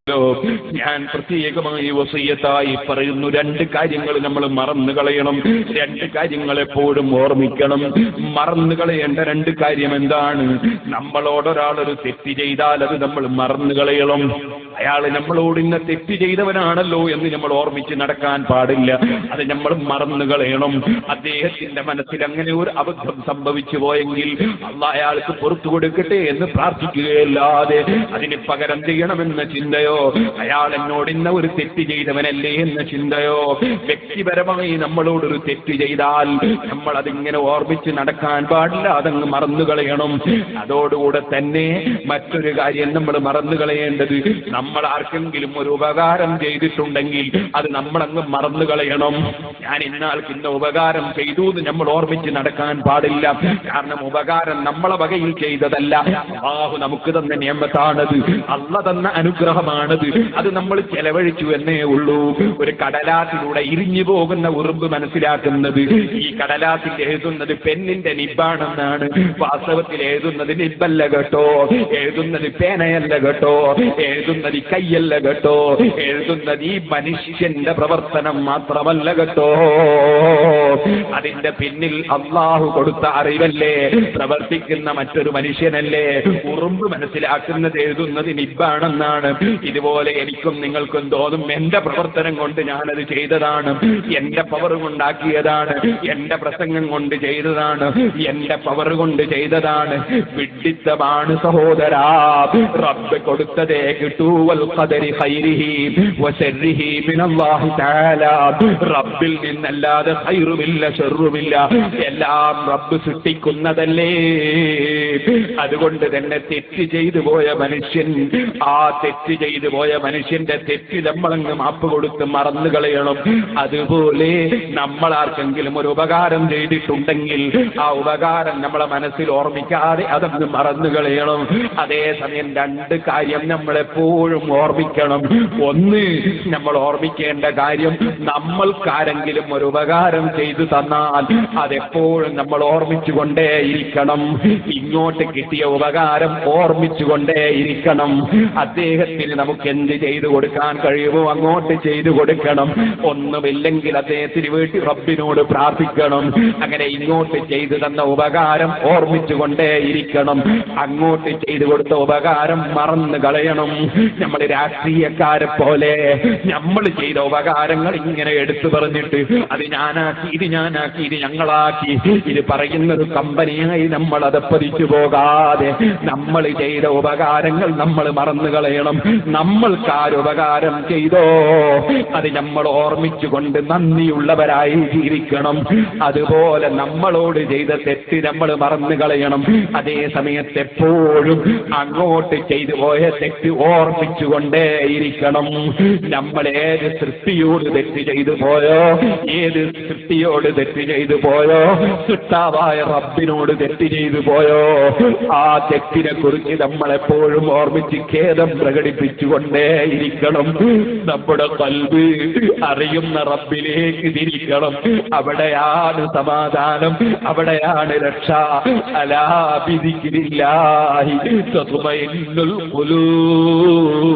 ഞാൻ പ്രത്യേകമായി വസിയത്തായി പറയുന്നു, രണ്ട് കാര്യങ്ങൾ നമ്മൾ മറന്നു കളയണം. രണ്ട് കാര്യങ്ങൾ എപ്പോഴും ഓർമ്മിക്കണം. മറന്നു കളയേണ്ട രണ്ട് കാര്യം എന്താണ്? നമ്മളോടൊരാളൊരു തെറ്റ് ചെയ്താൽ അത് നമ്മൾ മറന്നു കളയണം. അയാൾ നമ്മളോട് ഇന്ന് തെറ്റ് ചെയ്തവനാണല്ലോ എന്ന് നമ്മൾ ഓർമ്മിച്ച് നടക്കാൻ പാടില്ല. അത് നമ്മൾ മറന്നു കളയണം. അദ്ദേഹത്തിന്റെ മനസ്സിൽ അങ്ങനെ ഒരു അബദ്ധം സംഭവിച്ചു പോയെങ്കിൽ അല്ലാഹ് അയാൾക്ക് പുറത്തു കൊടുക്കട്ടെ എന്ന് പ്രാർത്ഥിക്കുകയല്ലാതെ അതിന് പകരം ചെയ്യണമെന്ന ചിന്തയോ, അയാൾ എന്നോട് ഇന്ന ഒരു തെറ്റ് ചെയ്തവനല്ലേ എന്ന ചിന്തയോ, വ്യക്തിപരമായി നമ്മളോടൊരു തെറ്റ് ചെയ്താൽ നമ്മൾ അതിങ്ങനെ ഓർമ്മിച്ച് നടക്കാൻ പാടില്ല. അതങ്ങ് മറന്നു കളയണം. അതോടുകൂടെ തന്നെ മറ്റൊരു കാര്യം നമ്മൾ മറന്നു കളയേണ്ടത്, നമ്മൾ ആർക്കെങ്കിലും ഒരു ഉപകാരം ചെയ്തിട്ടുണ്ടെങ്കിൽ അത് നമ്മളങ്ങ് മറന്നു കളയണം. ഞാൻ ഇന്നാൾക്ക് ഇന്ന ഉപകാരം ചെയ്തു എന്ന് നമ്മൾ ഓർമ്മിച്ച് നടക്കാൻ പാടില്ല. കാരണം ഉപകാരം നമ്മളെ വകയിൽ ചെയ്തതല്ല, അല്ലാഹു നമുക്ക് തന്ന നിയമത്താണത്, അല്ലാഹു തന്ന അനുഗ്രഹമാണത്. അത് നമ്മൾ ചെലവഴിച്ചു എന്നേ ഉള്ളൂ. ഒരു കടലാസിലൂടെ ഇരിഞ്ഞു പോകുന്ന ഉറുമ്പ് മനസ്സിലാക്കുന്നത് ഈ കടലാസിൽ എഴുതുന്നത് പെന്നിന്റെ നിബ്ബാണെന്നാണ്. വാസ്തവത്തിൽ എഴുതുന്നത് നിബ്ബല്ല കേട്ടോ, എഴുതുന്നത് പേനയല്ല കേട്ടോ, എഴുതുന്നത് കയ്യല്ല കേട്ടോ, എഴുതുന്നത് ഈ മനുഷ്യന്റെ പ്രവർത്തനം മാത്രമല്ല കേട്ടോ. അതിന്റെ പിന്നിൽ അല്ലാഹു കൊടുത്ത അറിവല്ലേ, പ്രവർത്തിക്കുന്ന മറ്റൊരു മനുഷ്യനല്ലേ. ഉറുമ്പ് മനസ്സിലാക്കുന്നത് എഴുതുന്നത് നിബ്ബാണെന്നാണ്. ഇതുപോലെ എനിക്കും നിങ്ങൾക്കും തോന്നും എന്റെ പ്രവർത്തനം കൊണ്ട് ഞാനത് ചെയ്തതാണ്, എന്റെ പവർ കൊണ്ടാക്കിയതാണ്, എന്റെ പ്രസംഗം കൊണ്ട് ചെയ്തതാണ്, എന്റെ പവർ കൊണ്ട് ചെയ്തതാണ്. വിഡ്ഢിത്തമാണ് സഹോദരാ. റബ്ബ് കൊടുത്തതേ കിട്ടൂ. വൽ ഖദരി ഖൈരിഹി വശർരിഹി മിനല്ലാഹി തആല. റബ്ബിൽ നിന്നല്ലാതെ ഖൈറുമില്ല ശർറുമില്ല, എല്ലാം റബ്ബ് സൃഷ്ടിക്കുന്നതല്ലേ. അതുകൊണ്ട് തന്നെ തെറ്റ് ചെയ്തു പോയ മനുഷ്യൻ, ആ തെറ്റ് ചെയ്തു പോയ മനുഷ്യന്റെ തെറ്റ് നമ്മളങ്ങ് മാപ്പ് കൊടുത്ത് മറന്നു കളയണം. അതുപോലെ നമ്മൾ ആർക്കെങ്കിലും ഒരു ഉപകാരം ചെയ്തിട്ടുണ്ടെങ്കിൽ ആ ഉപകാരം നമ്മളെ മനസ്സിൽ ഓർമ്മിക്കാതെ അതങ്ങ് മറന്നു കളയണം. അതേസമയം രണ്ട് കാര്യം നമ്മളെപ്പോഴും ഓർമ്മിക്കണം. ഒന്ന്, നമ്മൾ ഓർമ്മിക്കേണ്ട കാര്യം, നമ്മൾക്കാരെങ്കിലും ഒരു ഉപകാരം ചെയ്തു തന്നാൽ അതെപ്പോഴും നമ്മൾ ഓർമ്മിച്ചുകൊണ്ടേയിരിക്കണം. ഇങ്ങോട്ട് കിട്ടിയ ഉപകാരം ഓർമ്മിച്ചുകൊണ്ടേയിരിക്കണം. അദ്ദേഹത്തിന് നമുക്ക് എന്ത് ചെയ്തു കൊടുക്കാൻ കഴിയുമോ അങ്ങോട്ട് ചെയ്തു കൊടുക്കണം. ഒന്നുമില്ലെങ്കിൽ അദ്ദേഹത്തിന് വേണ്ടി റബ്ബിനോട് പ്രാർത്ഥിക്കണം. അങ്ങനെ ഇങ്ങോട്ട് ചെയ്തു തന്ന ഉപകാരം ഓർമ്മിച്ചുകൊണ്ടേയിരിക്കണം. അങ്ങോട്ട് ചെയ്തു കൊടുത്ത ഉപകാരം മറന്നു കളയണം. നമ്മൾ രാഷ്ട്രീയക്കാരെ പോലെ നമ്മൾ ചെയ്ത ഉപകാരങ്ങൾ ഇങ്ങനെ എടുത്തു പറഞ്ഞിട്ട് അത് ഞാനാക്കി, ഇത് ഞാനാക്കി, ഇത് ഞങ്ങളാക്കി, ഇത് പറയുന്നൊരു കമ്പനിയായി നമ്മൾ അതപ്പതിച്ചു പോകാതെ നമ്മൾ ചെയ്ത ഉപകാരങ്ങൾ നമ്മൾ മറന്നു കളയണം. നമ്മൾക്കാരുപകാരം ചെയ്തോ അത് നമ്മൾ ഓർമ്മിച്ചുകൊണ്ട് നന്ദിയുള്ളവരായി ജീവിക്കണം. അതുപോലെ നമ്മളോട് ചെയ്ത തെറ്റ് നമ്മൾ മറന്നു കളയണം. അതേ സമയത്ത് എപ്പോഴും അങ്ങോട്ട് ചെയ്തു പോയ തെറ്റ് ഓർമ്മിച്ചുകൊണ്ടേയിരിക്കണം. നമ്മൾ ഏത് സൃഷ്ടിയോട് തെറ്റ് ചെയ്തു പോയോ, ഏത് സൃഷ്ടിയോട് തെറ്റ് ചെയ്തു പോയോ, സൃഷ്ടാവായ റബ്ബിനോട് തെറ്റ് ചെയ്തു പോയോ, ആ തെറ്റിനെ കുറിച്ച് നമ്മളെപ്പോഴും ഓർമ്മിച്ച് ഖേദം പ്രകടിപ്പിച്ചുകൊണ്ടേയിരിക്കണം. നമ്മുടെ ഖൽബ് അറിയുന്ന റബ്ബിലേക്ക് തിരിക്കണം. അവിടെയാണ് സമാധാനം, അവിടെയാണ് രക്ഷ. അലാ ബിദിക്രില്ലാഹി തത്മഇന്നുൽ ഖുലൂബ്.